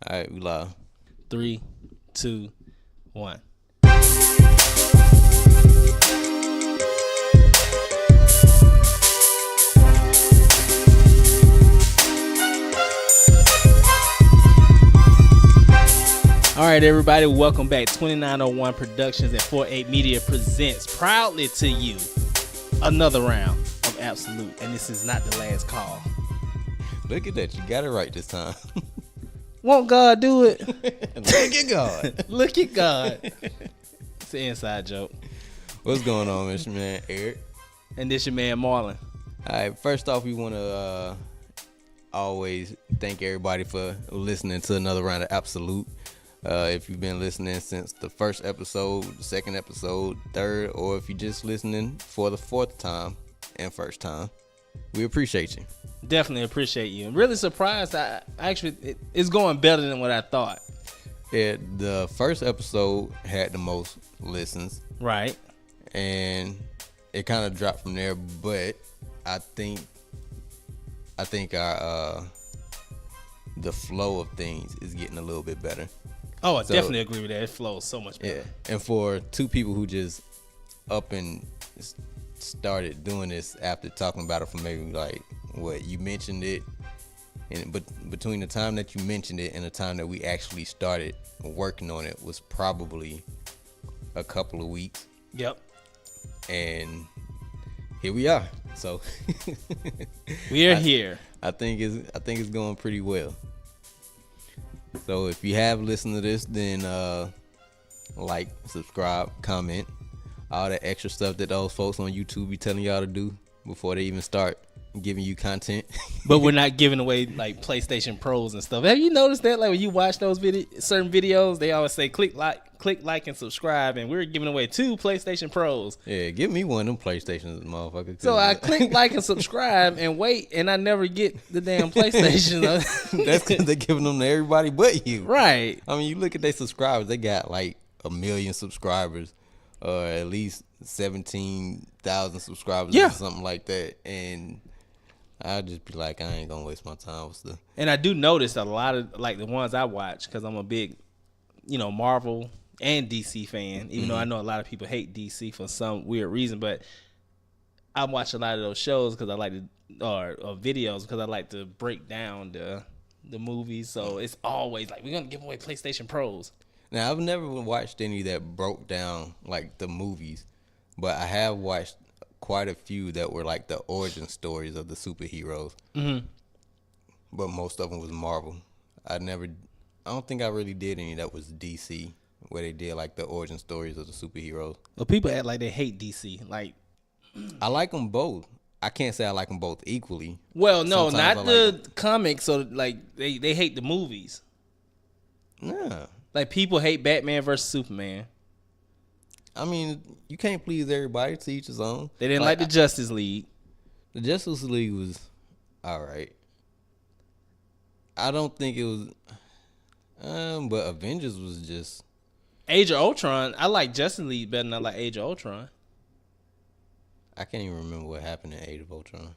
All right, we live. 3, 2, 1. All right, everybody, welcome back. 2901 Productions and 48 Media presents proudly to you another round of Ab-So-Lute, and this is not the last call. Look at that. You got it right this time. Won't God do it? Look at God. Look at God. It's an inside joke. What's going on, Mr. Man, Eric? And this your man, Marlon. All right, first off, we want to always thank everybody for listening to another round of Ab-So-Lute. If you've been listening since the first episode, the second episode, third, or if you're just listening for the fourth time and first time, we appreciate you. Definitely appreciate you. I'm really surprised. It's going better than what I thought. Yeah, the first episode had the most listens. Right. And it kind of dropped from there, but I think our the flow of things is getting a little bit better. Oh, I definitely agree with that. It flows so much better. Yeah, and for two people who just up and started doing this after talking about it for maybe like what you mentioned it, but between the time that you mentioned it and the time that we actually started working on it was probably a couple of weeks. Yep. And here we are. So we are here. I think it's going pretty well. So if you have listened to this, then like, subscribe, comment, all that extra stuff that those folks on YouTube be telling y'all to do before they even start giving you content. But we're not giving away like PlayStation Pros and stuff. Have you noticed that? Like when you watch those certain videos, they always say click like, and subscribe, and we're giving away 2 PlayStation Pros. Yeah, give me one of them PlayStations, motherfucker. So I click like and subscribe and wait, and I never get the damn PlayStation. That's because they're giving them to everybody but you. Right. I mean, you look at their subscribers, they got like 1 million subscribers, or at least 17,000 subscribers, or something like that. And I'll just be like, I ain't gonna waste my time with stuff. And I do notice a lot of like the ones I watch, because I'm a big, Marvel and DC fan, even though I know a lot of people hate DC for some weird reason, but I watch a lot of those shows because I like to, or videos because I like to break down the movies. So it's always like, we're gonna give away PlayStation Pros. Now, I've never watched any that broke down like the movies, but I have watched quite a few that were like the origin stories of the superheroes. Mm-hmm. But most of them was Marvel. I don't think I really did any that was DC, where they did like the origin stories of the superheroes. Well, people act like they hate DC. Like, I like them both. I can't say I like them both equally. Well, no, sometimes not the comics. So like they hate the movies. Yeah. Like people hate Batman versus Superman. I mean, you can't please everybody, to each his own. They didn't like the Justice League. The Justice League was all right. I don't think it was, but Avengers was just. Age of Ultron. I like Justice League better than I like Age of Ultron. I can't even remember what happened in Age of Ultron.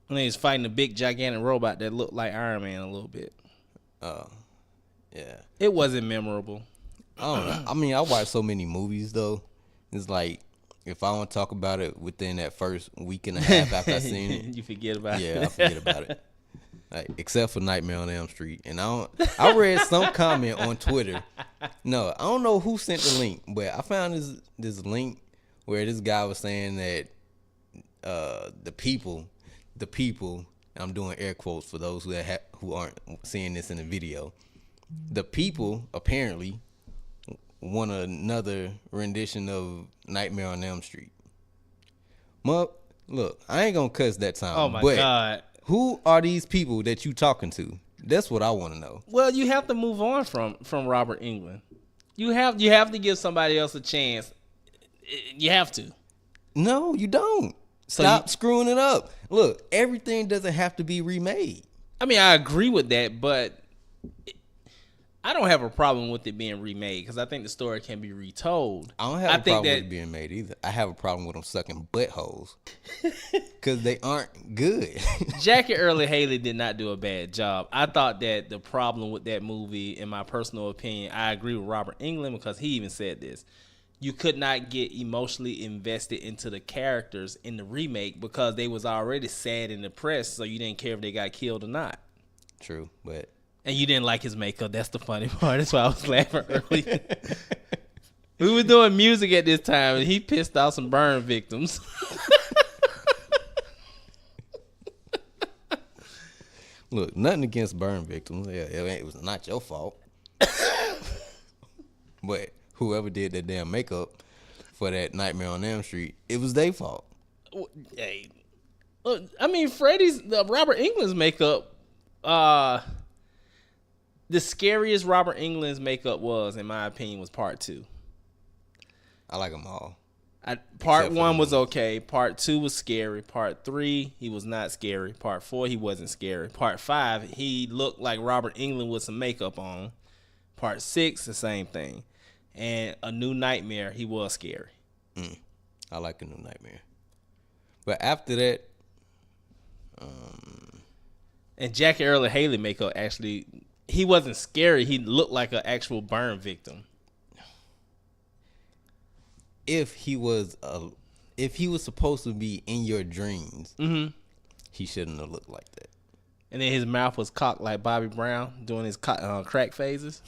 When they was fighting a big gigantic robot that looked like Iron Man a little bit. Oh, yeah. It wasn't memorable. I don't know. I mean, I watch so many movies though. It's like if I want to talk about it within that first week and a half after I seen it, you forget about it. Yeah, I forget about it. Like, except for Nightmare on Elm Street. And I read some comment on Twitter. No, I don't know who sent the link, but I found this link where this guy was saying that the people, I'm doing air quotes for those who aren't seeing this in the video. The people apparently want another rendition of Nightmare on Elm Street. Look, I ain't gonna cuss that time. Oh my God. Who are these people that you talking to? That's what I want to know. Well, you have to move on from Robert Englund. You have to give somebody else a chance. You have to. No, you don't. Stop screwing it up. Look, everything doesn't have to be remade. I mean, I agree with that, but I don't have a problem with it being remade because I think the story can be retold. I don't have a problem with it being made either. I have a problem with them sucking buttholes because they aren't good. Jackie Earle Haley did not do a bad job. I thought that the problem with that movie, in my personal opinion, I agree with Robert Englund because he even said this. You could not get emotionally invested into the characters in the remake because they was already sad and depressed, so you didn't care if they got killed or not. True, but... And you didn't like his makeup. That's the funny part. That's why I was laughing earlier. We were doing music at this time, and he pissed off some burn victims. Look, nothing against burn victims. Yeah, it was not your fault. But whoever did that damn makeup for that Nightmare on Elm Street, it was their fault. Hey, look, I mean, Robert Englund's makeup, the scariest Robert Englund's makeup was, in my opinion, was part 2. I like them all. Part 1 was okay. Part 2 was scary. Part 3, he was not scary. Part 4, he wasn't scary. Part 5, he looked like Robert Englund with some makeup on. Part 6, the same thing. And A New Nightmare, he was scary. I like A New Nightmare. But after that... And Jackie Earle Haley makeup actually... He wasn't scary. He looked like an actual burn victim. If he was supposed to be in your dreams, he shouldn't have looked like that. And then his mouth was cocked like Bobby Brown doing his crack phases.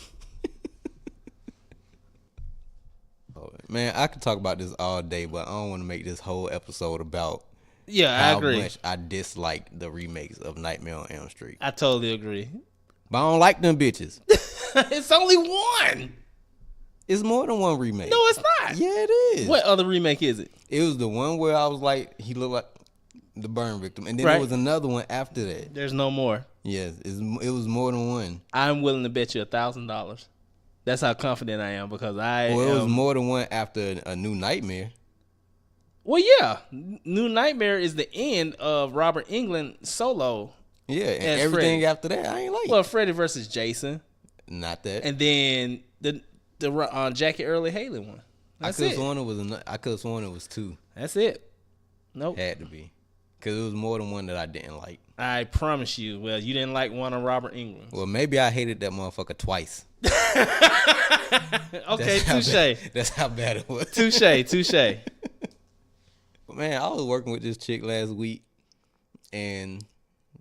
Oh, man, I could talk about this all day, but I don't want to make this whole episode about I agree. How much I dislike the remakes of Nightmare on Elm Street. I totally agree. But I don't like them bitches. It's only one. It's more than one remake. No, it's not. Yeah, it is. What other remake is it? It was the one where I was like, he looked like the burn victim. And then there was another one after that. There's no more. Yes, it was more than one. I'm willing to bet you $1,000. That's how confident I am because it was more than one after A New Nightmare. Well, yeah. New Nightmare is the end of Robert Englund solo. Yeah, and everything Freddy. After that, I ain't like. Well, Freddy versus Jason. Not that. And then the Jackie Earle Haley one. That's I could have sworn it was 2. That's it. Nope. Had to be. Because it was more than one that I didn't like. I promise you. Well, you didn't like one of Robert Englund's. Well, maybe I hated that motherfucker twice. Okay, touche. That's how bad it was. Touche. Man, I was working with this chick last week, and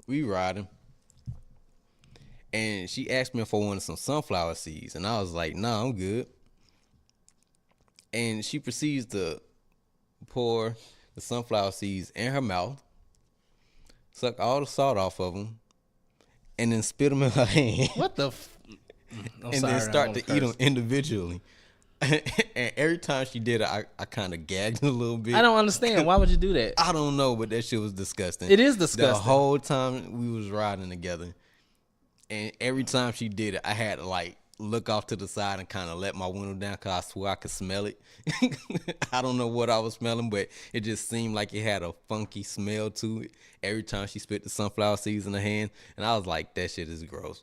we riding. And she asked me if I wanted some sunflower seeds, and I was like, "Nah, I'm good." And she proceeds to pour the sunflower seeds in her mouth, suck all the salt off of them, and then spit them in her hand. What the? Then start to eat them individually. And every time she did it, I kind of gagged a little bit. I don't understand. Why would you do that? I don't know, but that shit was disgusting. It is disgusting. The whole time we was riding together, and every time she did it, I had to like look off to the side and kind of let my window down because I swear I could smell it. I don't know what I was smelling, but it just seemed like it had a funky smell to it every time she spit the sunflower seeds in her hand. And I was like, that shit is gross.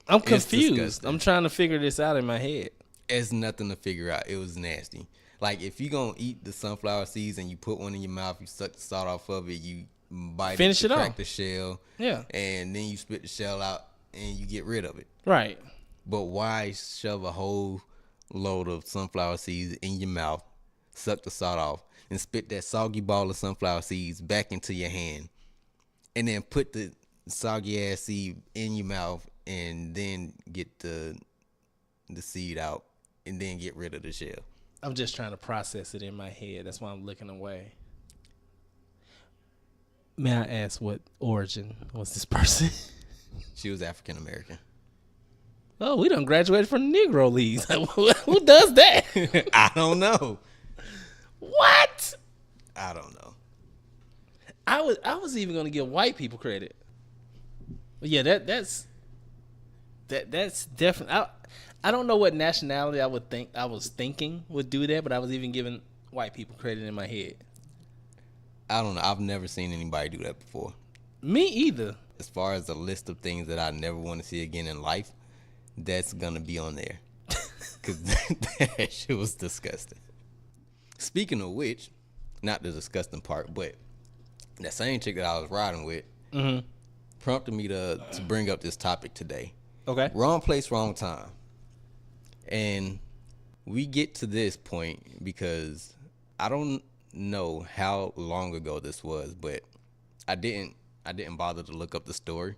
I'm confused. I'm trying to figure this out in my head. It's nothing to figure out. It was nasty. Like, if you going to eat the sunflower seeds and you put one in your mouth, you suck the salt off of it, you bite Finish it off. Crack the shell. Yeah. And then you spit the shell out and you get rid of it. Right. But why shove a whole load of sunflower seeds in your mouth, suck the salt off, and spit that soggy ball of sunflower seeds back into your hand, and then put the soggy ass seed in your mouth and then get the seed out and then get rid of the shell? I'm just trying to process it in my head. That's why I'm looking away. May I ask what origin was this person? She was African American. Oh, we done graduated from the Negro Leagues. Who does that? I don't know. What? I don't know. I was even gonna give white people credit. But yeah, that's definitely. I don't know what nationality I was thinking would do that, but I was even giving white people credit in my head. I don't know. I've never seen anybody do that before. Me either. As far as a list of things that I never want to see again in life, that's gonna be on there. Cause that shit was disgusting. Speaking of which, not the disgusting part, but that same chick that I was riding with prompted me to bring up this topic today. Okay. Wrong place, wrong time. And we get to this point because I don't know how long ago this was, but I didn't bother to look up the story.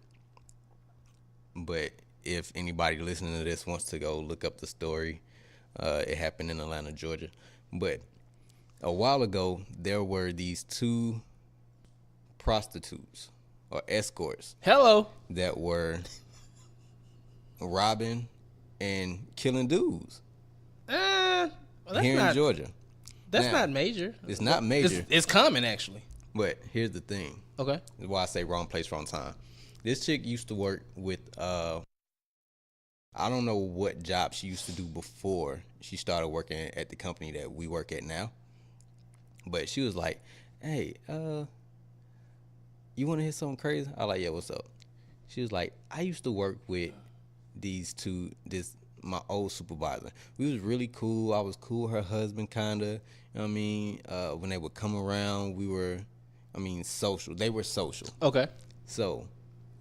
But if anybody listening to this wants to go look up the story, it happened in Atlanta, Georgia. But a while ago, there were these two prostitutes or escorts that were robbing and killing dudes here in Georgia. That's not major. It's not major. It's common, actually. But here's the thing. Okay. That's why I say wrong place, wrong time. This chick used to work with, I don't know what job she used to do before she started working at the company that we work at now. But she was like, hey, you want to hear something crazy? I like, yeah, what's up? She was like, I used to work with my old supervisor. We was really cool. I was cool. Her husband kind of, you know what I mean? When they would come around, we were, social. They were social. Okay. So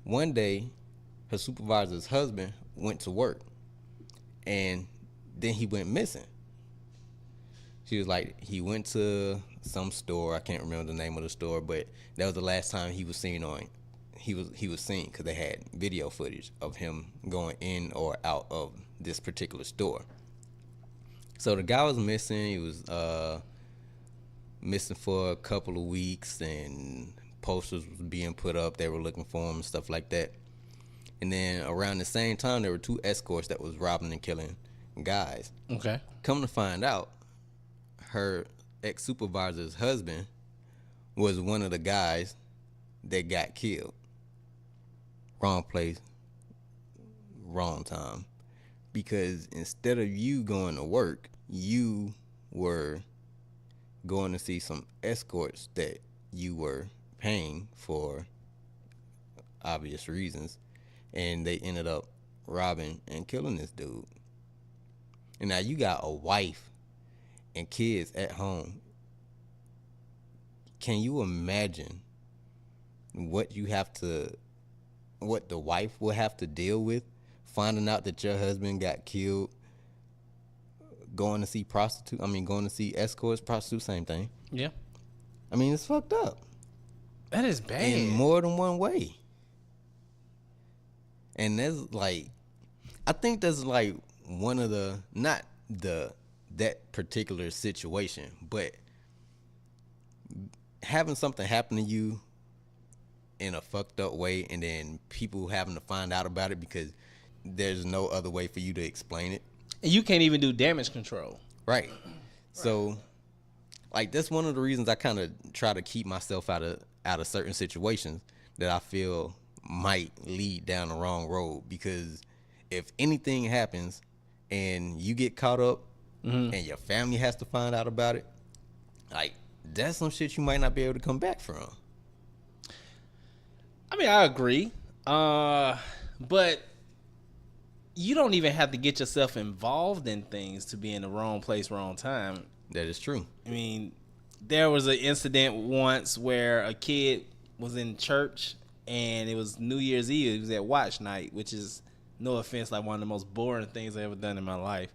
one day, her supervisor's husband went to work, and then he went missing. She was like, he went to some store. I can't remember the name of the store, but that was the last time he was seen on. He was seen because they had video footage of him going in or out of this particular store. So the guy was missing. He was missing for a couple of weeks, and posters was being put up. They were looking for him and stuff like that. And then around the same time, there were two escorts that was robbing and killing guys. Okay. Come to find out, her ex-supervisor's husband was one of the guys that got killed. Wrong place, wrong time. Because instead of you going to work, you were going to see some escorts that you were paying for obvious reasons, and they ended up robbing and killing this dude. And now you got a wife and kids at home. Can you imagine what the wife will have to deal with finding out that your husband got killed, going to see escorts, prostitutes, same thing. Yeah. It's fucked up. That is bad. In more than one way. And that's like, I think that's like one of that particular situation, but having something happen to you in a fucked up way, and then people having to find out about it because there's no other way for you to explain it. And you can't even do damage control. Right. So, like, that's one of the reasons I kind of try to keep myself out of certain situations that I feel might lead down the wrong road. Because if anything happens and you get caught up and your family has to find out about it, like, that's some shit you might not be able to come back from. I agree. But you don't even have to get yourself involved in things to be in the wrong place, wrong time. That is true. There was an incident once where a kid was in church, and it was New Year's Eve. It was at watch night, which is, no offense, like one of the most boring things I've ever done in my life.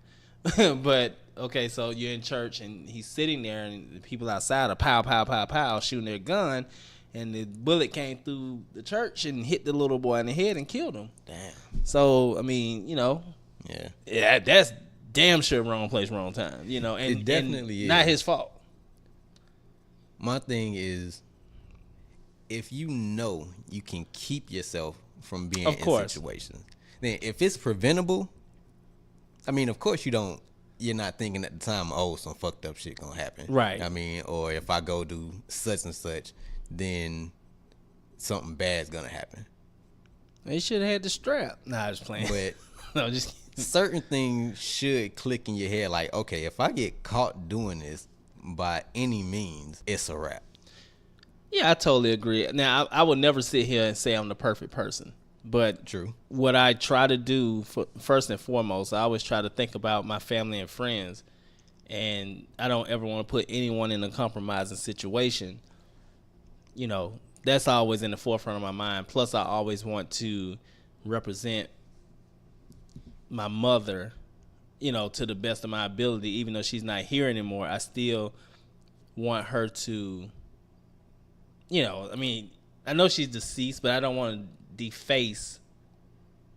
But, okay, so you're in church, and he's sitting there, and the people outside are pow, pow, pow, pow, shooting their gun, and the bullet came through the church and hit the little boy in the head and killed him. Damn. So, yeah, that's damn sure wrong place, wrong time, and it definitely is not his fault. My thing is, if you know you can keep yourself from being in situations, then if it's preventable, of course you're not thinking at the time, oh, some fucked up shit gonna happen. Right. Or if I go do such and such, then something bad's gonna happen. They should have had the strap. Nah, I was playing. But no, just certain things should click in your head, like, okay, if I get caught doing this by any means, it's a wrap. Yeah, I totally agree. Now, I would never sit here and say I'm the perfect person, But True. what I try to do, first and foremost, I always try to think about my family and friends. And I don't ever want to put anyone in a compromising situation. You know, that's always in the forefront of my mind. Plus, I always want to represent my mother, you know, to the best of my ability. Even though she's not here anymore, I still want her to, you know, I mean, I know she's deceased, but I don't want to deface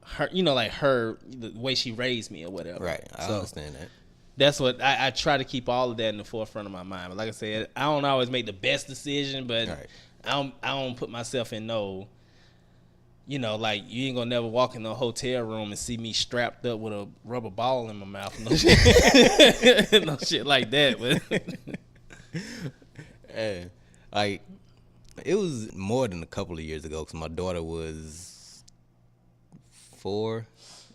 her, you know, like her, the way she raised me or whatever. Right. I understand that. That's what I try to keep all of that in the forefront of my mind. But like I said, I don't always make the best decision, but right. I don't put myself in no, you know, like you ain't gonna never walk in a hotel room and see me strapped up with a rubber ball in my mouth. No shit, no shit like that. But like it was more than a couple of years ago because my daughter was 4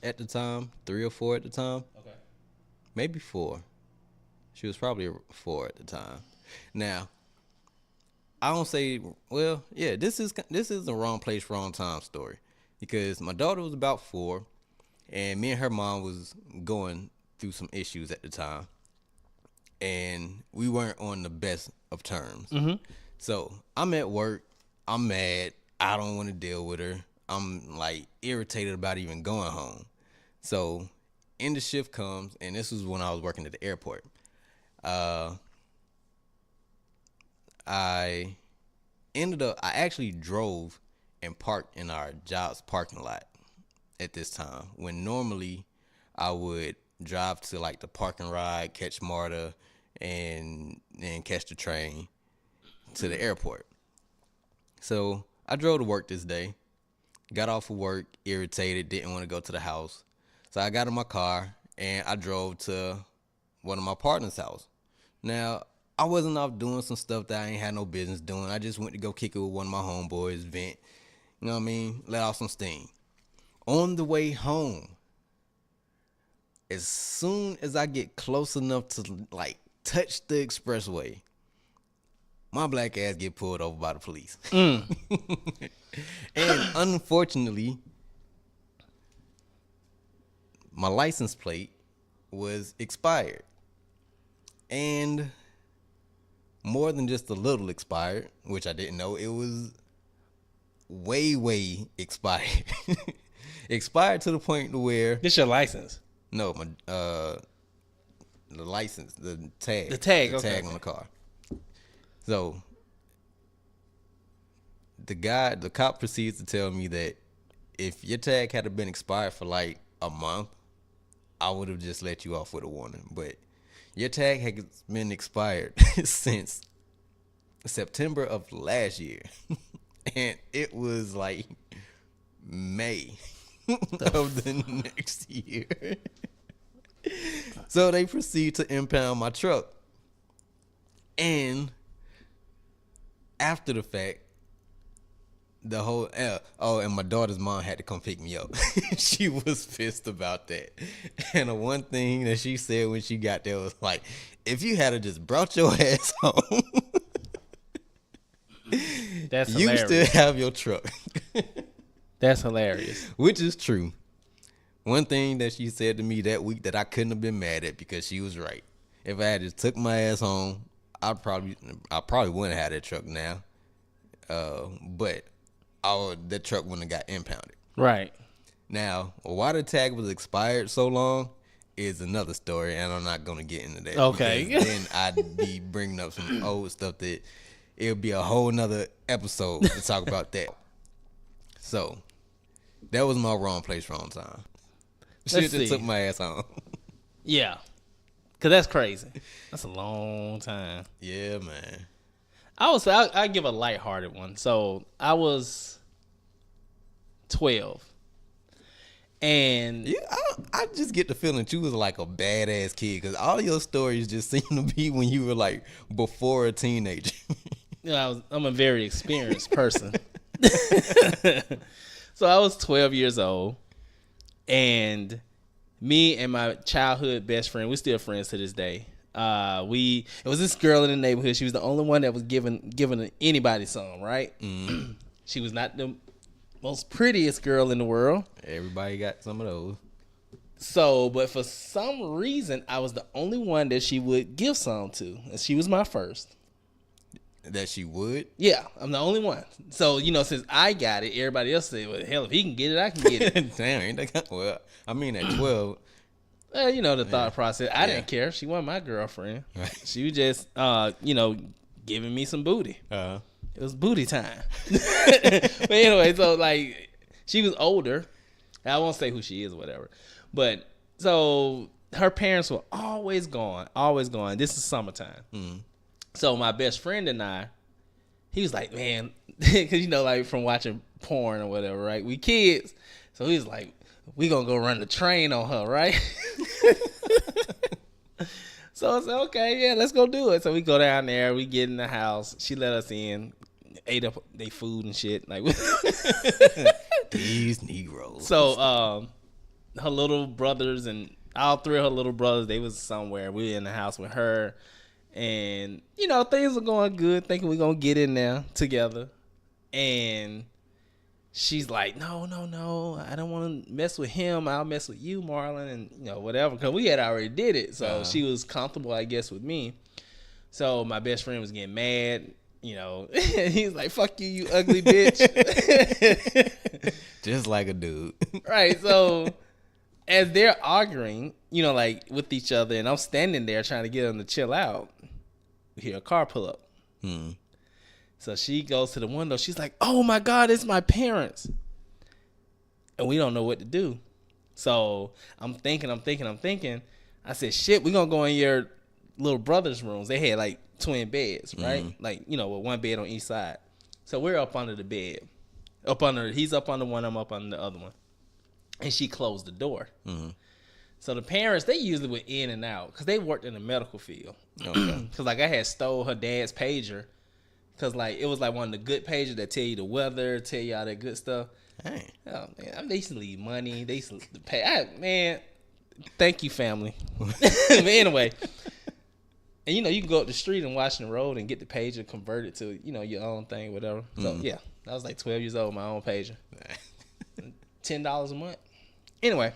at the time, 3 or 4 at the time. Okay, maybe 4. She was probably 4 at the time. Now, I don't say, well, yeah, this is the wrong place, wrong time story because my daughter was about 4, and me and her mom was going through some issues at the time, and we weren't on the best of terms. Mm-hmm. So I'm at work, I'm mad, I don't want to deal with her. I'm like irritated about even going home. So end of shift comes, and this was when I was working at the airport. I actually drove and parked in our job's parking lot at this time, when normally I would drive to like the park and ride, catch MARTA, and then catch the train to the airport. So I drove to work this day, got off of work, irritated, didn't want to go to the house. So I got in my car and I drove to one of my partner's house. Now, I wasn't off doing some stuff that I ain't had no business doing. I just went to go kick it with one of my homeboys, vent, you know what I mean, let off some steam. On the way home, as soon as I get close enough to like touch the expressway, my black ass get pulled over by the police. And unfortunately, my license plate was expired. And more than just a little expired, which I didn't know, it was way expired. Expired to the point to where... This your license? No, my the license, the tag. The tag, the okay. tag on the car. So the cop proceeds to tell me that if your tag had been expired for like a month, I would have just let you off with a warning. But your tag has been expired since September of last year. And it was like May of the next year. So they proceed to impound my truck. And after the fact, the whole and my daughter's mom had to come pick me up. She was pissed about that. And the one thing that she said when she got there was like, if you had just brought your ass home, that's you hilarious. still have your truck. That's hilarious. Which is true. One thing that she said to me that week that I couldn't have been mad at, because she was right. If I had just took my ass home, I probably wouldn't have had that truck now. But that truck wouldn't have got impounded. Right. Now, why the tag was expired so long is another story, and I'm not going to get into that. Okay. Then I'd be bringing up some old stuff that it'll be a whole nother episode to talk about that. So, that was my wrong place, wrong time. Shit just took my ass home. Yeah. Because that's crazy. That's a long time. Yeah, man. I give a lighthearted one. So I was 12, and I just get the feeling you was like a badass kid, because all your stories just seem to be when you were like before a teenager. You know, I'm a very experienced person. So I was 12 years old, and me and my childhood best friend, we're still friends to this day. It was this girl in the neighborhood. She was the only one that was giving anybody some, right? Mm. She was not the most prettiest girl in the world. Everybody got some of those. So, but for some reason, I was the only one that she would give some to, and she was my first. That she would? Yeah, I'm the only one. So, since I got it, everybody else said, well, hell, if he can get it, I can get it. Damn, ain't that kind of, well, I mean, at 12. The thought process. I didn't care. She wasn't my girlfriend. Right. She was just, giving me some booty. Uh-huh. It was booty time. But anyway, so, like, she was older. I won't say who she is or whatever. But, so, her parents were always gone. Always gone. This is summertime. Mm. So my best friend and I, he was like, man, because, like from watching porn or whatever, right? We kids. So he was like, we going to go run the train on her, right? So I said, okay, yeah, let's go do it. So we go down there. We get in the house. She let us in, ate up their food and shit. Like These Negroes. So her little brothers and all three of her little brothers, they was somewhere. We were in the house with her. And, things are going good, thinking we're going to get in there together. And she's like, no, I don't want to mess with him. I'll mess with you, Marlon, and, whatever. Because we had already did it. So she was comfortable, I guess, with me. So my best friend was getting mad. He's like, fuck you, you ugly bitch. Just like a dude. Right, so as they're arguing, like with each other, and I'm standing there trying to get them to chill out, we hear a car pull up. So she goes to the window. She's like, oh my God, it's my parents. And we don't know what to do. So I'm thinking. I said, shit, we're going to go in your little brother's rooms. They had like twin beds, right? Like, with one bed on each side. So we're up under the bed. He's up under one, I'm up under the other one. And she closed the door. Mm-hmm. So the parents, they usually were in and out because they worked in the medical field. Okay. Because, like, I had stole her dad's pager because, like, it was, like, one of the good pagers that tell you the weather, tell you all that good stuff. Hey. Oh, man, they used to leave money. They used to pay. Man, thank you, family. But anyway, and, you can go up the street and watch the road and get the pager converted to, your own thing, whatever. So, yeah, I was, like, 12 years old, my own pager. $10 a month. Anyway,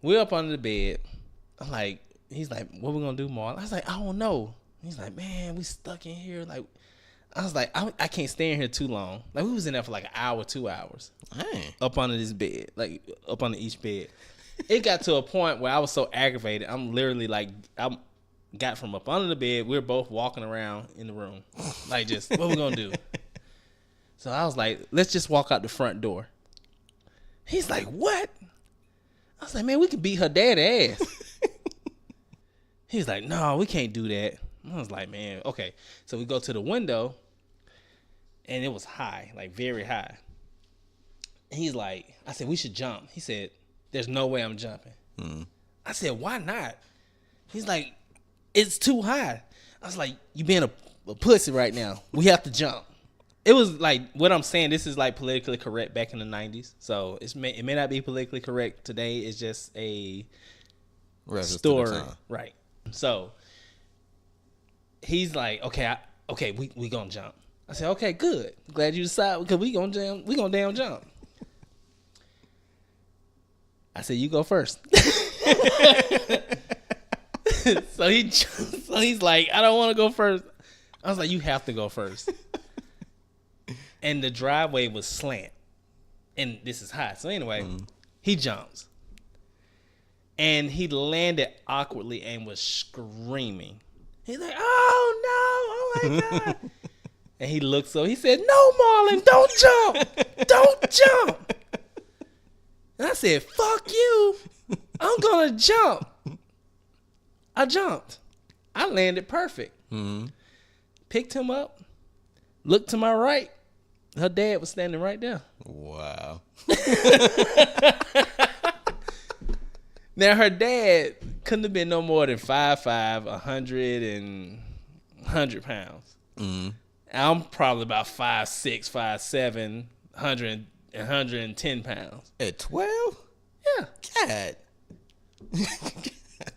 we're up under the bed. I'm like, he's like, what we gonna do, Marlon? I was like, I don't know. He's like, man, we stuck in here. Like, I was like, I can't stay in here too long. Like, we was in there for like an hour, 2 hours. Dang. Up under this bed, like up under each bed. It got to a point where I was so aggravated. I'm literally like, I got from up under the bed. We were both walking around in the room, like, just what we gonna do? So I was like, let's just walk out the front door. He's like, what? I was like, man, we could beat her daddy ass. He's like, no, we can't do that. I was like, man, okay. So we go to the window, and it was high, like very high. And he's like, I said, we should jump. He said, there's no way I'm jumping. I said, why not? He's like, it's too high. I was like, you being a pussy right now. We have to jump. It was like, what I'm saying, this is like politically correct back in the 90s. So it may not be politically correct today. It's just a story. Right. So he's like, okay, we gonna jump. I said, okay, good. Glad you decided because we gonna damn jump. I said, you go first. So he's like, I don't want to go first. I was like, you have to go first. And the driveway was slant. And this is high. So anyway, he jumps. And he landed awkwardly and was screaming. He's like, oh no, oh my God. And he looked so, he said, no, Marlon, don't jump. Don't jump. And I said, fuck you. I'm going to jump. I jumped. I landed perfect. Picked him up. Looked to my right. Her dad was standing right there. Wow. Now, her dad couldn't have been no more than 5'5", 100 pounds. I'm probably about 5'6", 5'7", 110 pounds. At 12? Yeah. God.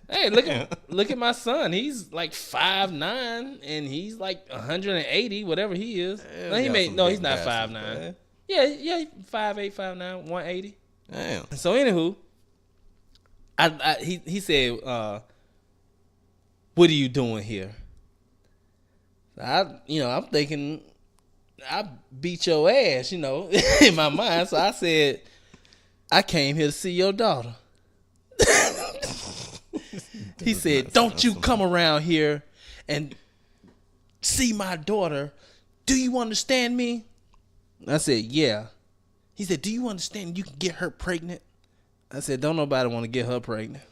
Hey, look at my son. He's like 5'9", and he's like 180, whatever he is. No, he's not 5'9". Yeah, 5'8", 5'9", 180. Damn. So anywho, he said, "What are you doing here?" I'm thinking I beat your ass, in my mind. So I said, "I came here to see your daughter." He said, "Don't you come around here and see my daughter. Do you understand me?" I said, "Yeah." He said, "Do you understand you can get her pregnant?" I said, "Don't nobody want to get her pregnant."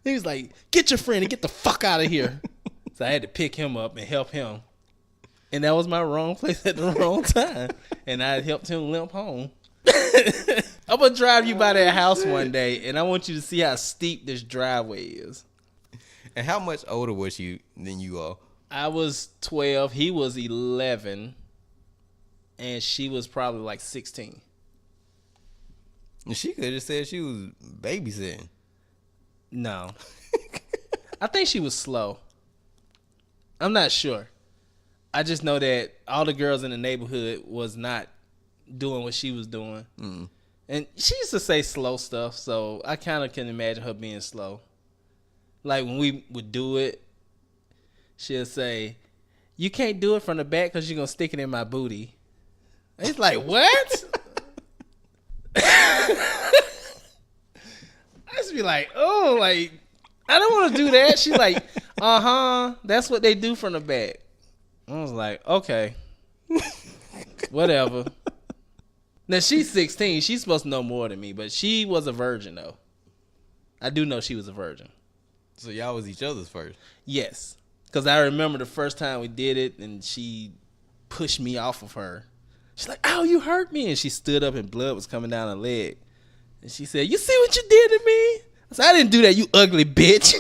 He was like, "Get your friend and get the fuck out of here." So I had to pick him up and help him. And that was my wrong place at the wrong time. And I helped him limp home. I'm going to drive you by that house one day, and I want you to see how steep this driveway is. And how much older was she than you are? I was 12. He was 11. And she was probably like 16. And she could have said she was babysitting. No. I think she was slow. I'm not sure. I just know that all the girls in the neighborhood was not doing what she was doing. Mm. And she used to say slow stuff, so I kind of can imagine her being slow. Like when we would do it, she'll say, "You can't do it from the back because you're going to stick it in my booty." It's like, what? I just be like, oh, like, I don't want to do that. She's like, that's what they do from the back. I was like, okay, whatever. Now, she's 16. She's supposed to know more than me, but she was a virgin, though. I do know she was a virgin. So y'all was each other's first? Yes. Because I remember the first time we did it, and she pushed me off of her. She's like, "Ow, you hurt me." And she stood up and blood was coming down her leg. And she said, "You see what you did to me?" I said, "I didn't do that, you ugly bitch."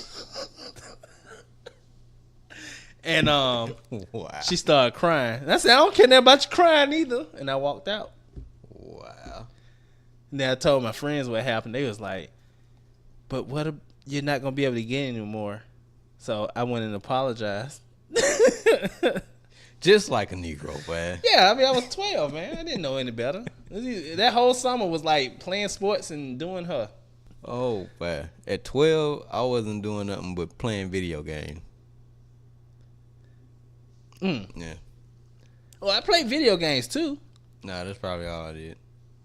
And wow. She started crying. And I said, "I don't care nothing about you crying either." And I walked out. Wow. And then I told my friends what happened. They was like, "But what if you're not going to be able to get anymore?" So I went and apologized. Just like a Negro, man. Yeah, I mean, I was 12, man. I didn't know any better. That whole summer was like playing sports and doing her. Oh, man. At 12, I wasn't doing nothing but playing video games. Yeah. Well, I played video games, too. Nah, that's probably all I did.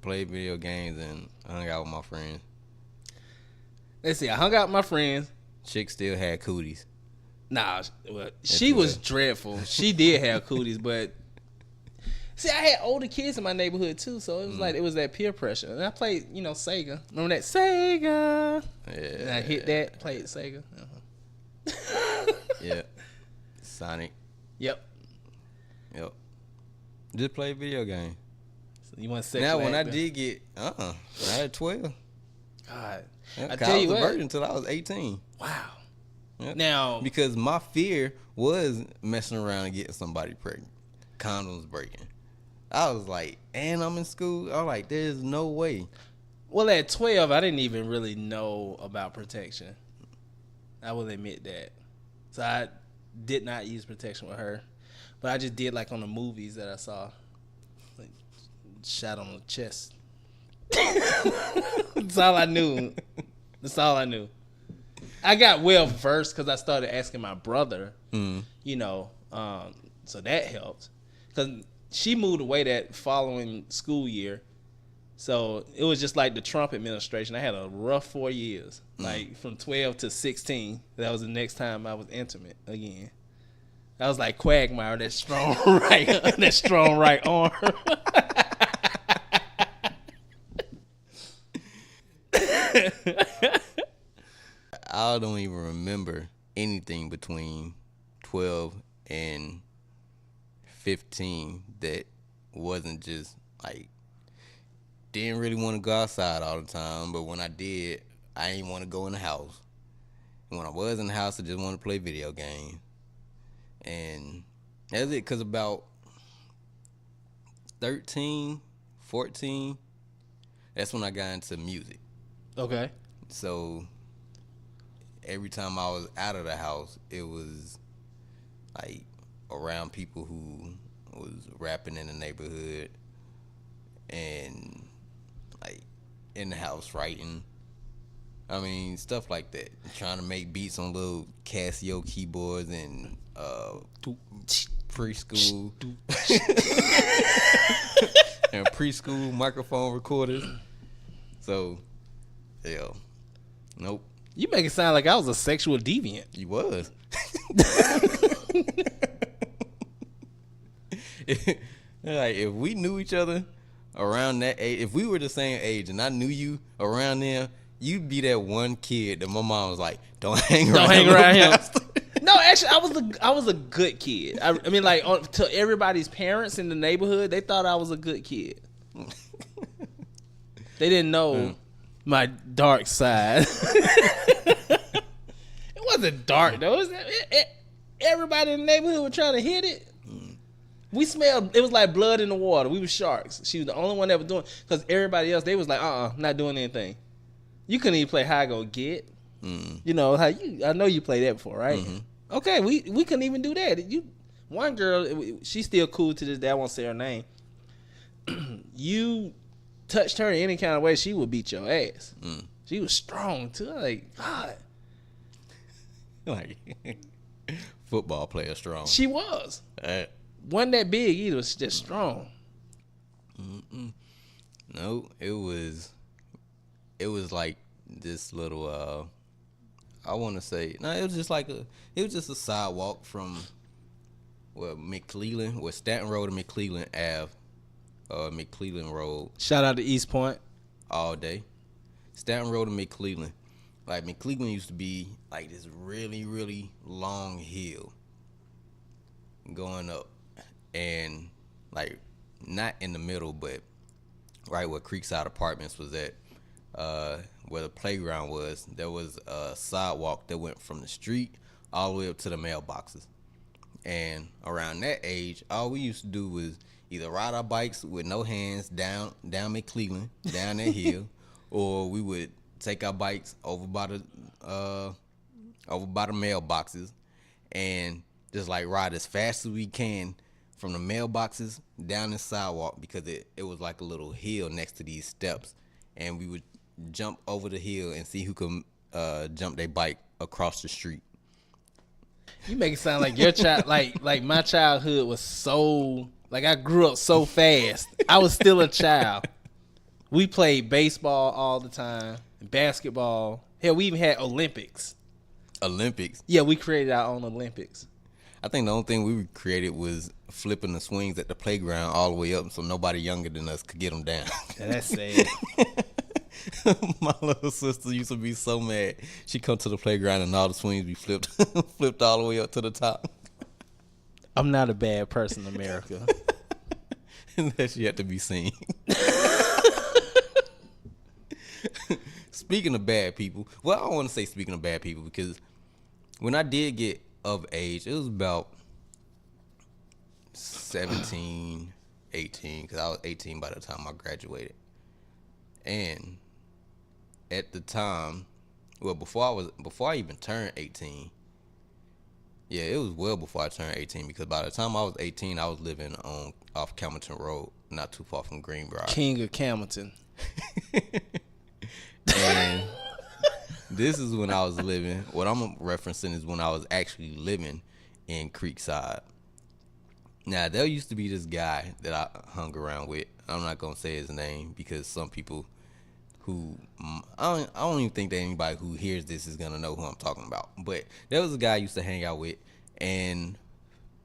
Played video games and hung out with my friends. Let's see. I hung out with my friends. Chick still had cooties. Nah, well, she was dreadful. She did have cooties, but see, I had older kids in my neighborhood too, so it was like it was that peer pressure. And I played, Sega. Remember that Sega? Yeah. And I hit that, played Sega. Yeah. Sonic. Yep. Just play video game. So you want to now when I did get not at 12. God, I tell you what, I was a virgin until I was 18. Wow. Yep. Now, because my fear was messing around and getting somebody pregnant, condoms breaking. I was like, and I'm in school. I was like, there's no way. Well, at 12, I didn't even really know about protection. I will admit that. So I did not use protection with her, but I just did like on the movies that I saw, like shot on the chest. That's all I knew. I got well versed because I started asking my brother, so that helped. Because she moved away that following school year. So it was just like the Trump administration. I had a rough 4 years, like from 12 to 16. That was the next time I was intimate again. I was like Quagmire, that strong right arm. I don't even remember anything between 12 and 15 that wasn't just like, didn't really want to go outside all the time, but when I did, I didn't want to go in the house. And when I was in the house, I just wanted to play video games. And that's it, because about 13, 14, that's when I got into music. Okay. So every time I was out of the house, it was like around people who was rapping in the neighborhood and like in the house writing. I mean, stuff like that. Trying to make beats on little Casio keyboards and preschool and preschool microphone recorders. So, yeah, nope. You make it sound like I was a sexual deviant. You was. Like, if we knew each other around that age, if we were the same age and I knew you around there, you'd be that one kid that my mom was like, don't hang around him. No, actually, I was a good kid. I mean, like, to everybody's parents in the neighborhood, they thought I was a good kid. They didn't know my dark side. It wasn't dark though. Everybody in the neighborhood was trying to hit it. We smelled. It was like blood in the water. We were sharks. She was the only one that was doing. Because everybody else, they was like, not doing anything. You couldn't even play high go get. You know how you? I know you played that before, right? Okay, we couldn't even do that. One girl, she's still cool to this day. I won't say her name. You touched her in any kind of way, she would beat your ass. She was strong too. Like, God. Like, football player strong. She was. Wasn't that big either. Was just strong. No, it was like this little. I want to say no. It was just a sidewalk from McClellan, Stanton Road to McClellan Ave. McClellan Road. Shout out to East Point. All day. Stanton Road to McClellan. Like, McClellan used to be like this really, really long hill going up. And like not in the middle, but right where Creekside Apartments was at, where the playground was, there was a sidewalk that went from the street all the way up to the mailboxes. And around that age, all we used to do was either ride our bikes with no hands down McClellan, down that hill, or we would take our bikes over by the mailboxes and just like ride as fast as we can from the mailboxes down the sidewalk, because it was like a little hill next to these steps, and we would jump over the hill and see who could jump their bike across the street. You make it sound like your child, like my childhood was so, like I grew up so fast. I was still a child. We played baseball all the time, basketball. Hell, we even had Olympics. Olympics? Yeah, we created our own Olympics. I think the only thing we created was flipping the swings at the playground all the way up so nobody younger than us could get them down. Yeah, that's sad. My little sister used to be so mad. She'd come to the playground and all the swings be flipped all the way up to the top. I'm not a bad person, America. And that she had to be seen. Speaking of bad people, well, I don't want to say speaking of bad people, because when I did get of age, it was about 17, 18, because I was 18 by the time I graduated. And at the time, well, before I even turned 18, yeah, it was well before I turned 18, because by the time I was 18, I was living off Camilton Road, not too far from Greenbrier. King of Camilton. And this is when I was living. What I'm referencing is when I was actually living in Creekside. Now, there used to be this guy that I hung around with. I'm not going to say his name, because some people who, I don't even think that anybody who hears this is going to know who I'm talking about. But there was a guy I used to hang out with, and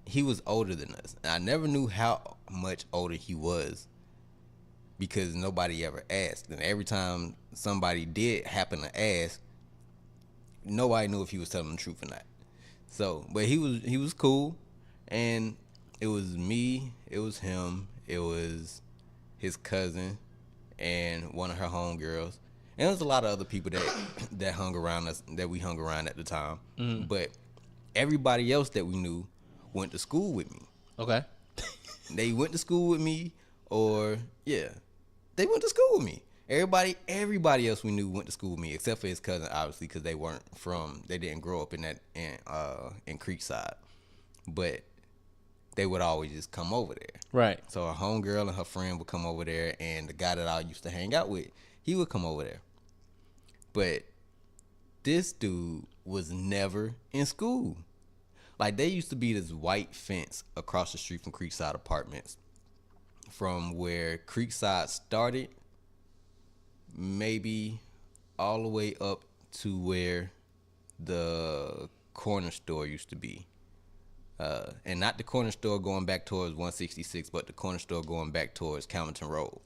he was older than us. And I never knew how much older he was, because nobody ever asked. And every time somebody did happen to ask, nobody knew if he was telling the truth or not. So, but he was cool, and it was me, it was him, it was his cousin, and one of her homegirls, and there was a lot of other people that hung around us, that we hung around at the time. But everybody else that we knew went to school with me. Okay. They went to school with me, or yeah, they went to school with me. Everybody else we knew went to school with me, except for his cousin, obviously, because they didn't grow up in Creekside. But they would always just come over there. Right. So her homegirl and her friend would come over there, and the guy that I used to hang out with, he would come over there. But this dude was never in school. Like, there used to be this white fence across the street from Creekside Apartments, from where Creekside started, maybe all the way up to where the corner store used to be. And not the corner store going back towards 166, but the corner store going back towards Calverton Road.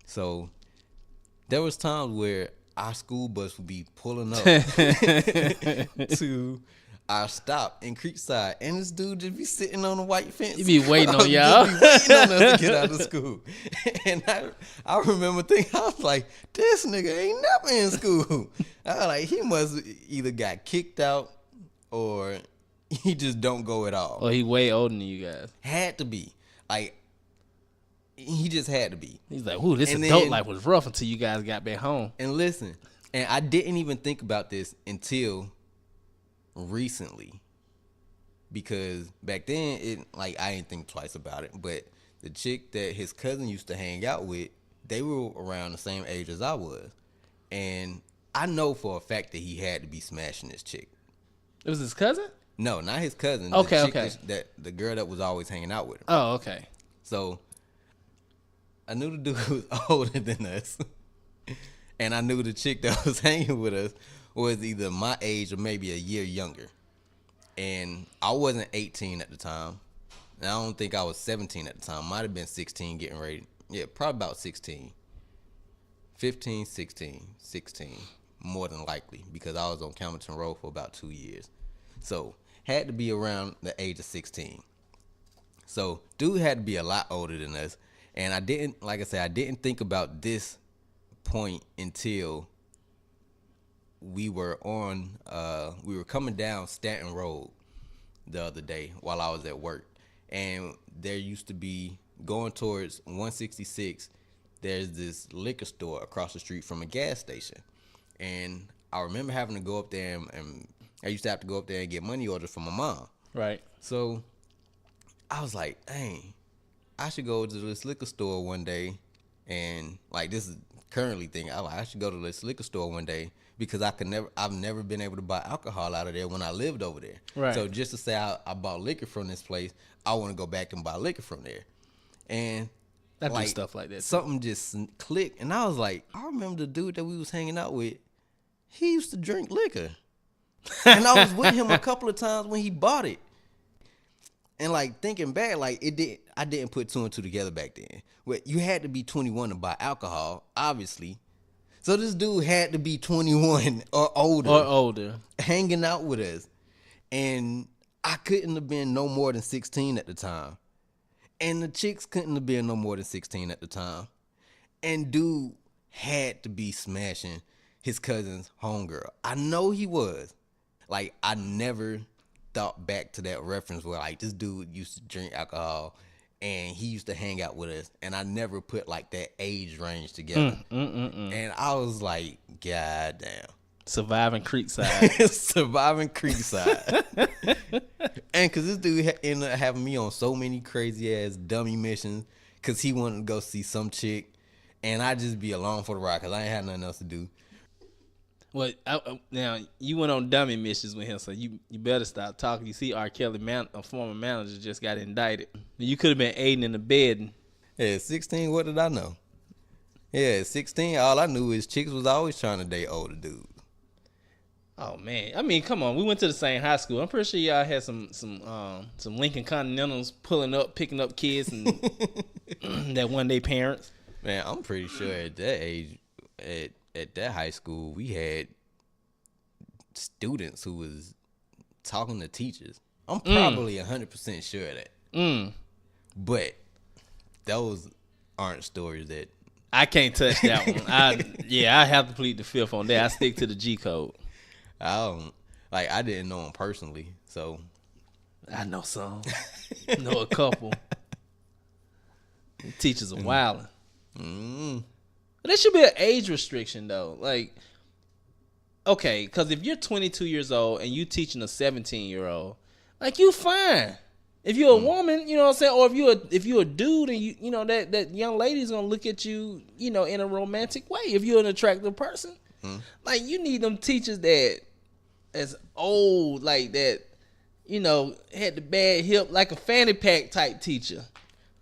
So there was times where our school bus would be pulling up to our stop in Creekside, and this dude just be sitting on the white fence. He be waiting on y'all. Just be waiting on us to get out of school. And I remember thinking, I was like, this nigga ain't never in school. I was like, he must either got kicked out or he just don't go at all. Oh, he way older than you guys. Had to be. Like, he just had to be. He's like, ooh, this adult life was rough until you guys got back home. And listen, and I didn't even think about this until recently, because back then I didn't think twice about it. But the chick that his cousin used to hang out with, they were around the same age as I was, and I know for a fact that he had to be smashing this chick. It was his cousin? No, not his cousin. Okay, the chick okay. That the girl that was always hanging out with him. Oh, okay. So I knew the dude was older than us, and I knew the chick that was hanging with us was either my age or maybe a year younger. And I wasn't 18 at the time. And I don't think I was 17 at the time. Might have been 16 getting ready. Yeah, probably about 16. 15, 16, more than likely, because I was on Calverton Road for about 2 years. So had to be around the age of 16. So dude had to be a lot older than us. And I didn't think about this point until we were coming down Stanton Road the other day while I was at work. And there used to be, going towards 166, there's this liquor store across the street from a gas station. And I remember having to go up there, and I used to have to go up there and get money orders from my mom. Right. So I was like, dang, I should go to this liquor store one day. And like, this is currently thinking, I should go to this liquor store one day, because I've never been able to buy alcohol out of there when I lived over there. Right. So just to say I bought liquor from this place, I want to go back and buy liquor from there. And I do stuff like that. Something just clicked, and I was like, I remember the dude that we was hanging out with, he used to drink liquor. And I was with him a couple of times when he bought it. And like, thinking back, like, I didn't put two and two together back then. Well, you had to be 21 to buy alcohol, obviously. So this dude had to be 21 or older. Hanging out with us. And I couldn't have been no more than 16 at the time. And the chicks couldn't have been no more than 16 at the time. And dude had to be smashing his cousin's homegirl. I know he was. Like, I never thought back to that reference where, like, this dude used to drink alcohol and he used to hang out with us, and I never put like that age range together. And I was like, God damn. Surviving Creekside. Surviving Creekside. And because this dude ended up having me on so many crazy ass dummy missions, because he wanted to go see some chick, and I just be along for the ride because I ain't had nothing else to do. Well, now you went on dummy missions with him, so you better stop talking. You see, R. Kelly, a former manager, just got indicted. You could have been aiding in the bed. Yeah, 16. What did I know? Yeah, 16. All I knew is chicks was always trying to date older dudes. Oh man, I mean, come on. We went to the same high school. I'm pretty sure y'all had some Lincoln Continentals pulling up, picking up kids, and that one day parents. Man, I'm pretty sure at that age, at that high school, we had students who was talking to teachers. I'm probably 100% sure of that. But those aren't stories that I can't touch that one. I have to plead the fifth on that. I stick to the G code. I didn't know them personally, so I know some. Know a couple. Teachers are wilding. But there should be an age restriction though. Like, okay, because if you're 22 years old and you teaching a 17-year-old, like, you fine. If you're a woman, you know what I'm saying, or if you're a dude and you know that young lady's gonna look at you, you know, in a romantic way. If you're an attractive person, like you need them teachers that as old like that, you know, had the bad hip, like a fanny pack type teacher.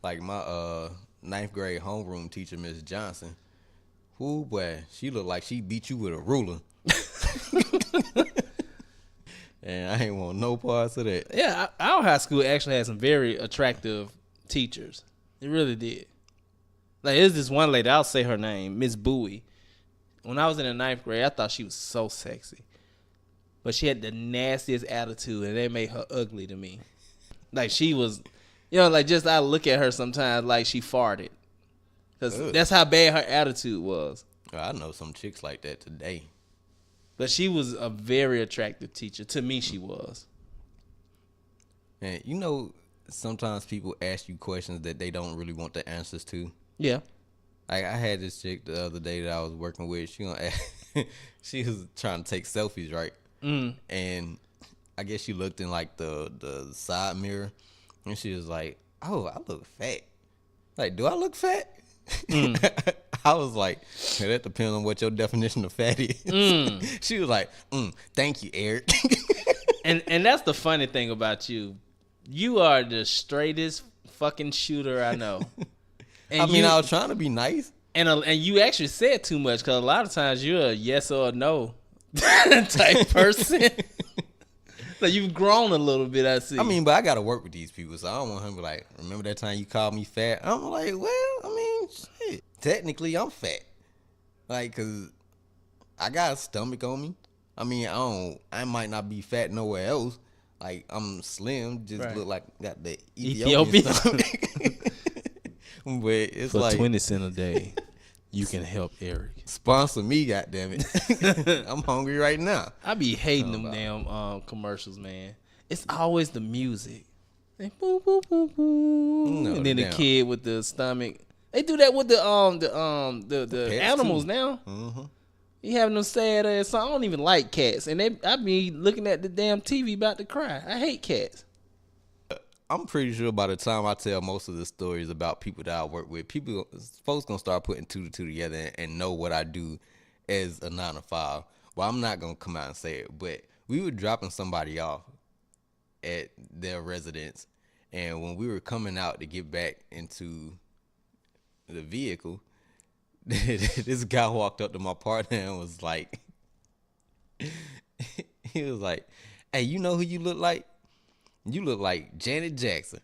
Like my ninth grade homeroom teacher, Miss Johnson. Ooh boy, she looked like she beat you with a ruler. And I ain't want no parts of that. Yeah, our high school actually had some very attractive teachers. It really did. Like, there's this one lady, I'll say her name, Miss Bowie. When I was in the ninth grade, I thought she was so sexy. But she had the nastiest attitude, and that made her ugly to me. Like, she was, you know, like, just I look at her sometimes like she farted. Because that's how bad her attitude was. I know some chicks like that today. But she was a very attractive teacher. To me, she was. And you know, sometimes people ask you questions that they don't really want the answers to. Yeah. Like, I had this chick the other day that I was working with. She gonna ask, she was trying to take selfies, right? And I guess she looked in like the side mirror, and she was like, "Oh, I look fat." Like, do I look fat? I was like, that depends on what your definition of fat is. She was like, thank you, Eric. and that's the funny thing about you. You are the straightest fucking shooter I know. And I mean, I was trying to be nice. And you actually said too much, because a lot of times you're a yes or a no type person. So you've grown a little bit, I see. I mean, but I got to work with these people, so I don't want him to be like, remember that time you called me fat? I'm like, well, I mean, shit. Technically, I'm fat. Like, because I got a stomach on me. I mean, I might not be fat nowhere else. Like, I'm slim, just look like got the Ethiopian stomach. But it's for like 20 cents a day, you can help Eric. Sponsor me, goddammit. I'm hungry right now. I be hating them damn commercials, man. It's always the music. They boo, boo, boo, boo. No, and then damn. the kid with the stomach. They do that with the animals too. now. You having them sad ass. I don't even like cats, and I be looking at the damn TV about to cry. I hate cats. I'm pretty sure by the time I tell most of the stories about people that I work with, folks gonna start putting 2 to 2 together and know what I do as a 9 to 5. Well, I'm not gonna come out and say it, but we were dropping somebody off at their residence, and when we were coming out to get back into the vehicle, this guy walked up to my partner and was like, he was like, "Hey, you know who you look like? You look like Janet Jackson.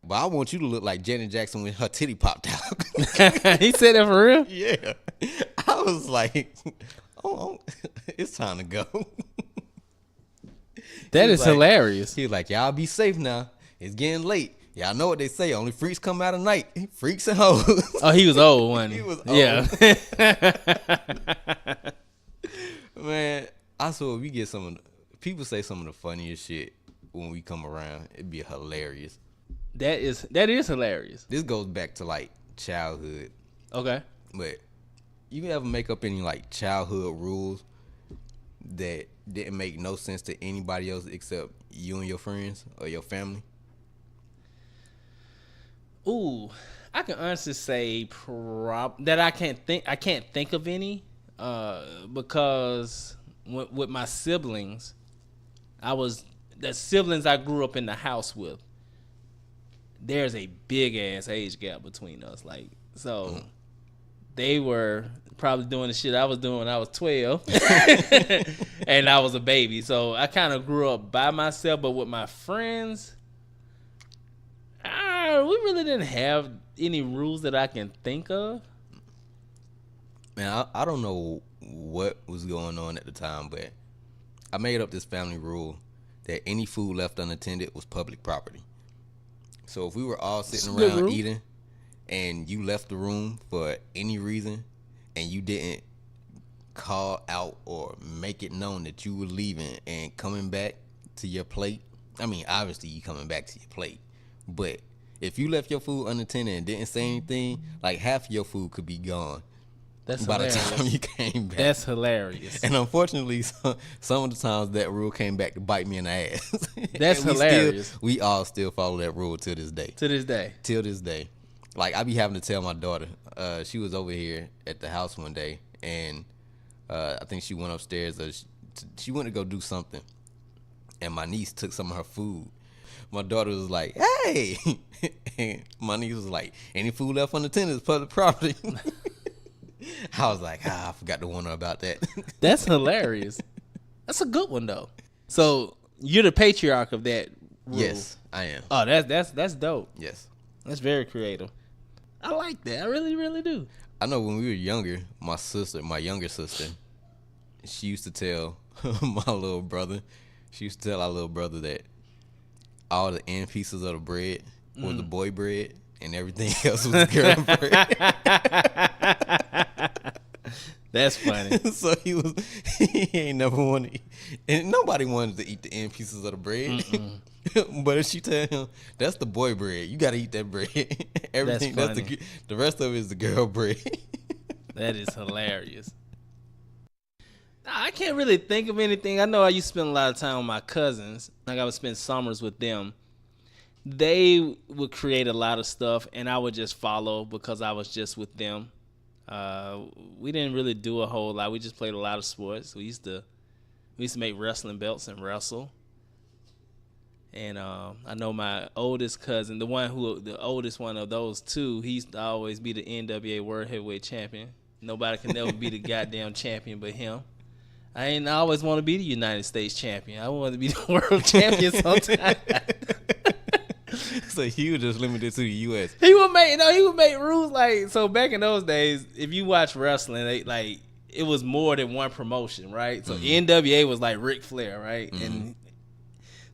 But I want you to look like Janet Jackson when her titty popped out." He said that for real? Yeah. I was like, oh, it's time to go. That is like, hilarious. He was like, y'all be safe now. It's getting late. Y'all know what they say. Only freaks come out at night. Freaks and hoes. Oh, he was old, wasn't he? He was old. Yeah. Man, I swear we get people say some of the funniest shit when we come around. It'd be hilarious. That is hilarious. This goes back to like childhood. Okay. But you ever make up any like childhood rules that didn't make no sense to anybody else except you and your friends or your family? Ooh, I can honestly say that I can't think of any, because with my siblings, the siblings I grew up in the house with, there's a big ass age gap between us. Like, so they were probably doing the shit I was doing when I was 12 and I was a baby. So I kind of grew up by myself, but with my friends, we really didn't have any rules that I can think of. Man, I don't know what was going on at the time, but I made up this family rule that any food left unattended was public property. So if we were all sitting around eating and you left the room for any reason and you didn't call out or make it known that you were leaving and coming back to your plate, I mean, obviously you coming back to your plate, but if you left your food unattended and didn't say anything, like half of your food could be gone. That's by hilarious. the time you came back. That's hilarious. And unfortunately, some of the times that rule came back to bite me in the ass. That's hilarious. We all still follow that rule to this day. To this day. Till this day. Like, I be having to tell my daughter. She was over here at the house one day, and I think she went upstairs. She went to go do something, and my niece took some of her food. My daughter was like, "Hey!" And my niece was like, "Any food left unattended is public property." I was like, I forgot to warn her about that. That's hilarious. That's a good one though. So you're the patriarch of that rule. Yes, I am. Oh, that's dope. Yes. That's very creative. I like that. I really, really do. I know when we were younger, my younger sister, she used to tell my little brother, our little brother that all the end pieces of the bread was the boy bread and everything else was the girl bread. That's funny. So he ain't never wanted to eat, and nobody wanted to eat the end pieces of the bread. But if she tell him that's the boy bread, you gotta eat that bread. Everything that's the rest of it is the girl bread. That is hilarious. I can't really think of anything. I know I used to spend a lot of time with my cousins. Like I would spend summers with them. They would create a lot of stuff, and I would just follow because I was just with them. We didn't really do a whole lot. We just played a lot of sports. We used to make wrestling belts and wrestle. And I know my oldest cousin, the oldest one of those two, he used to always be the NWA World Heavyweight Champion. Nobody can never be the goddamn champion but him. I always want to be the United States champion. I want to be the world champion sometime. So he was just limited to the U.S. He would make rules like, so back in those days, if you watch wrestling, it was more than one promotion, right? So NWA was like Ric Flair, right? And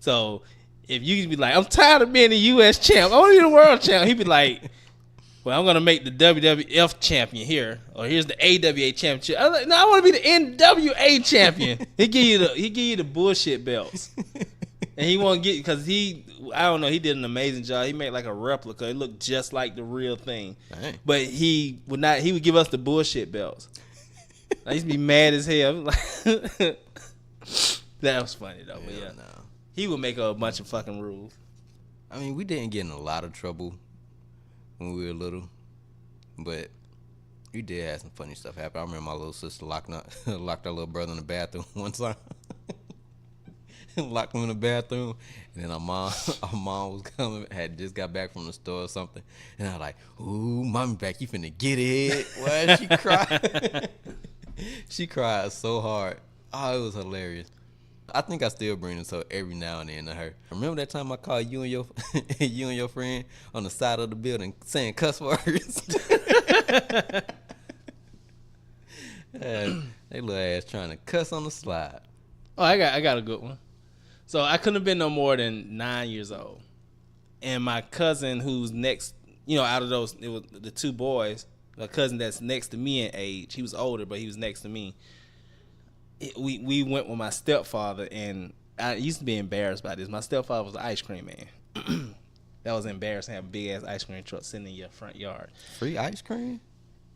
so if you could be like, I'm tired of being the U.S. champ, I want to be the world champ, he'd be like, well, I'm gonna make the WWF champion here, or here's the AWA championship. I was like, no, I want to be the NWA champion. He give you the bullshit belts, and he won't get because I don't know, he did an amazing job. He made like a replica. It looked just like the real thing, Dang. but he would not. He would give us the bullshit belts. I used to be mad as hell. That was funny though. But yeah, no. He would make a bunch of fucking rules. I mean, we didn't get in a lot of trouble when we were little, but we did have some funny stuff happen. I remember my little sister locked our little brother in the bathroom one time. Locked him in the bathroom, and then our mom was coming, had just got back from the store or something, and I was like, "Ooh, mommy back, you finna get it?" Well, she cried. She cried so hard. Oh, it was hilarious. I think I still bring this up every now and then to her. Remember that time I called you and your friend on the side of the building saying cuss words? They little ass trying to cuss on the slide. Oh, I got a good one. So I couldn't have been no more than 9 years old. And my cousin who's next, out of those, it was the two boys, my cousin that's next to me in age, he was older, but he was next to me. We went with my stepfather, and I used to be embarrassed by this. My stepfather was an ice cream man. That was embarrassing, have a big-ass ice cream truck sitting in your front yard. Free ice cream?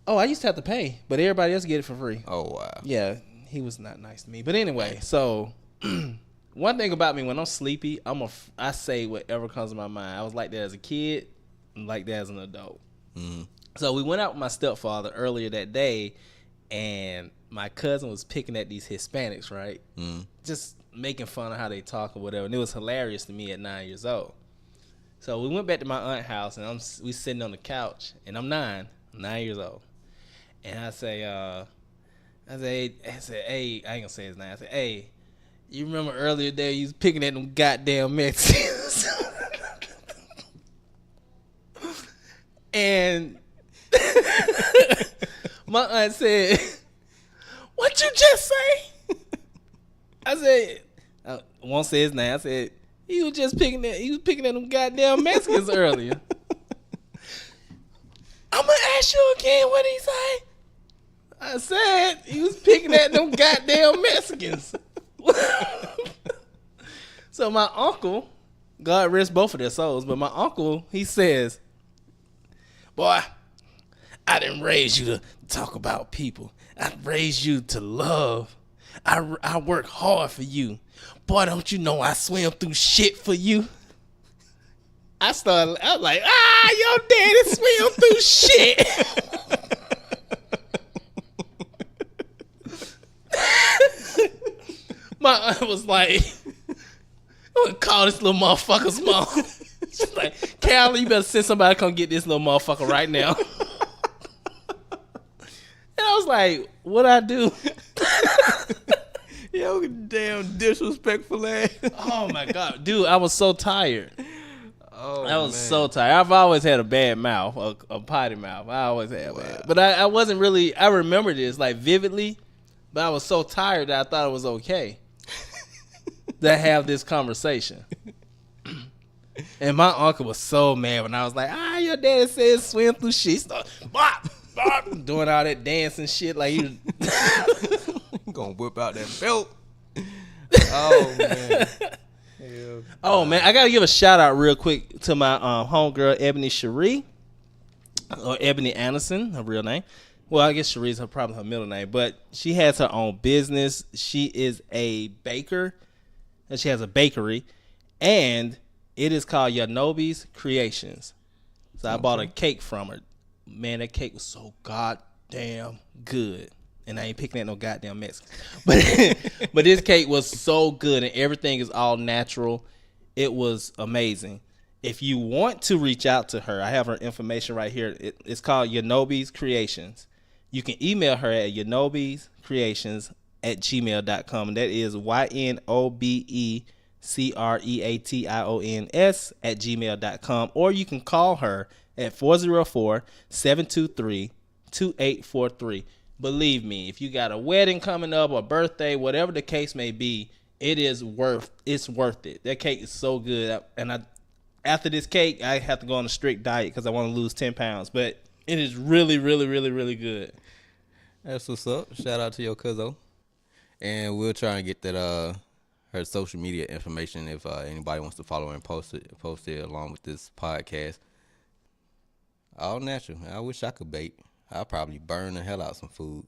Oh, I used to have to pay, but everybody else get it for free. Oh, wow. Yeah, he was not nice to me. But anyway, so one thing about me, when I'm sleepy, I say whatever comes to my mind. I was like that as a kid, and like that as an adult. Mm-hmm. So we went out with my stepfather earlier that day, and my cousin was picking at these Hispanics, right? Mm-hmm. Just making fun of how they talk or whatever. And it was hilarious to me at 9 years old. So we went back to my aunt's house, and we sitting on the couch, and I'm 9 years old. And I say, hey, I ain't gonna say his name. I said, hey, you remember earlier today you was picking at them goddamn Mexicans? And my aunt said, what you just say? I said, I won't say his name. I said, he was picking at them goddamn Mexicans earlier. I'm gonna ask you again, what he say? I said he was picking at them goddamn Mexicans. So my uncle, God rest both of their souls, but my uncle, he says, boy, I didn't raise you to talk about people. I raised you to love. I work hard for you. Boy, don't you know I swim through shit for you? I was like, your daddy swim through shit. My aunt was like, I'm gonna call this little motherfucker's mom. She's like, Carolyn, you better send somebody to come get this little motherfucker right now. And I was like, what'd I do? Yo, damn disrespectful ass. Oh my God. Dude, I was so tired. Oh, I was so tired. I've always had a bad mouth, a potty mouth. I always had bad. But I wasn't really, I remember this like vividly, but I was so tired that I thought it was okay to have this conversation. And my uncle was so mad when I was like, your daddy says swim through shit. He started doing all that dancing shit like he was gonna whip out that belt. Oh man. Hell. Oh man, I gotta give a shout out real quick to my homegirl Ebony Cherie, or Ebony Anderson, her real name. Well, I guess Cherie's probably her middle name, but she has her own business. She is a baker, and she has a bakery, and it is called Yanobi's Creations. So I bought a cake from her. Man, that cake was so goddamn good. And I ain't picking at no goddamn Mexican. But this cake was so good, and everything is all natural. It was amazing. If you want to reach out to her, I have her information right here. It's called Yanobi's Creations. You can email her at yanobescreations@gmail.com. And that is YNOBECREATIONS@gmail.com. Or you can call her at 404-723-2843. Believe me, if you got a wedding coming up or birthday, whatever the case may be, it's worth it. That cake is so good. And after this cake, I have to go on a strict diet because I want to lose 10 pounds. But it is really, really, really, really good. That's what's up. Shout out to your cousin. And we'll try and get that her social media information if anybody wants to follow her and post it along with this podcast. All natural. I wish I could bake. I'll probably burn the hell out some food.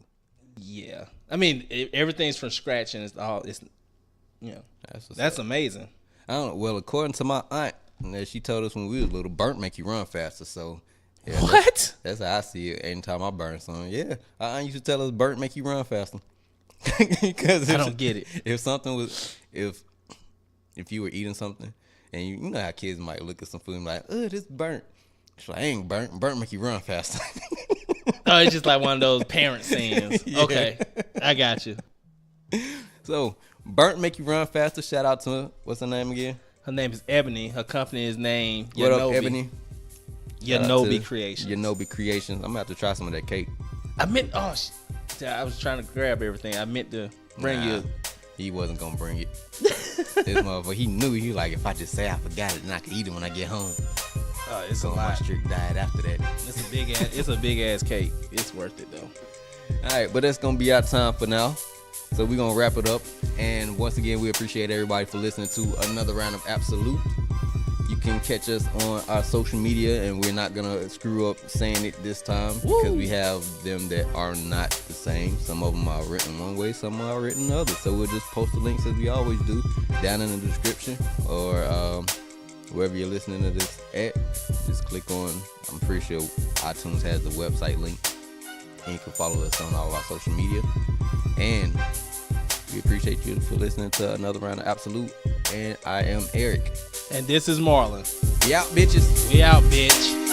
Yeah. I mean, everything's from scratch, and that's amazing. I don't know. Well, according to my aunt, she told us when we was little, burnt make you run faster. So, yeah, what? That's how I see it. Anytime I burn something, yeah, our aunt used to tell us burnt make you run faster. Because I don't get it. If something was, if you were eating something, and you know how kids might look at some food and be like, this burnt. She's like, I ain't burnt. Burnt make you run faster. Oh, it's just like one of those parent sayings. Yeah. Okay, I got you. So, burnt make you run faster. Shout out to her. What's her name again? Her name is Ebony. Her company is named What up, Ebony? Yanobi Creations. Yanobi Creations. I'm going to have to try some of that cake. I was trying to grab everything. I meant to bring you. He wasn't going to bring it. This motherfucker, he knew. He was like, if I just say I forgot it, then I can eat it when I get home. It's go a lot. My strict diet after that. It's a big ass cake. It's worth it though. All right, but that's gonna be our time for now. So we're gonna wrap it up. And once again, we appreciate everybody for listening to another round of Ab-So-Lute. You can catch us on our social media, and we're not gonna screw up saying it this time because we have them that are not the same. Some of them are written one way, some are written another. So we'll just post the links as we always do down in the description or wherever you're listening to this at. Just click on, I'm pretty sure iTunes has the website link, and you can follow us on all of our social media. And we appreciate you for listening to another round of Ab-So-Lute. And I am Eric. And this is Marlon. We out, bitches. We out, bitch.